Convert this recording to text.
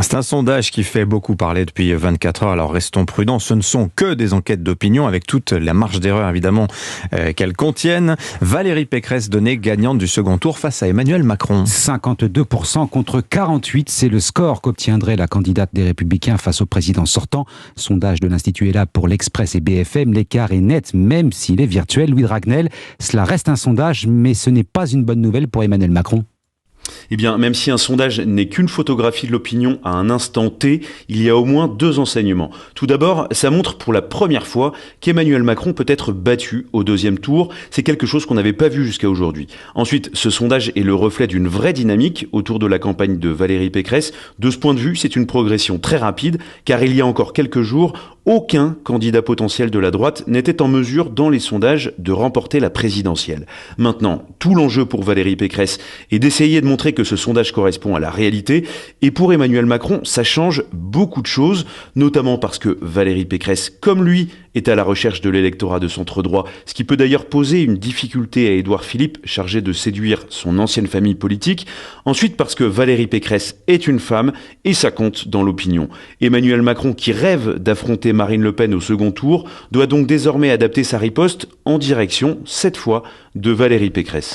C'est un sondage qui fait beaucoup parler depuis 24 heures, alors restons prudents, ce ne sont que des enquêtes d'opinion avec toute la marge d'erreur évidemment qu'elles contiennent. Valérie Pécresse donnée gagnante du second tour face à Emmanuel Macron. 52% contre 48%, c'est le score qu'obtiendrait la candidate des Républicains face au président sortant. Sondage de l'Institut ELAB pour l'Express et BFM, l'écart est net même s'il est virtuel. Louis Dragnel, cela reste un sondage mais ce n'est pas une bonne nouvelle pour Emmanuel Macron. Eh bien, même si un sondage n'est qu'une photographie de l'opinion à un instant T, il y a au moins deux enseignements. Tout d'abord, ça montre pour la première fois qu'Emmanuel Macron peut être battu au deuxième tour. C'est quelque chose qu'on n'avait pas vu jusqu'à aujourd'hui. Ensuite, ce sondage est le reflet d'une vraie dynamique autour de la campagne de Valérie Pécresse. De ce point de vue, c'est une progression très rapide, car il y a encore quelques jours, aucun candidat potentiel de la droite n'était en mesure, dans les sondages, de remporter la présidentielle. Maintenant, tout l'enjeu pour Valérie Pécresse est d'essayer de montrer que ce sondage correspond à la réalité. Et pour Emmanuel Macron, ça change beaucoup de choses, notamment parce que Valérie Pécresse, comme lui, est à la recherche de l'électorat de centre droit, ce qui peut d'ailleurs poser une difficulté à Édouard Philippe, chargé de séduire son ancienne famille politique. Ensuite, parce que Valérie Pécresse est une femme, et ça compte dans l'opinion. Emmanuel Macron, qui rêve d'affronter Marine Le Pen au second tour, doit donc désormais adapter sa riposte en direction, cette fois, de Valérie Pécresse.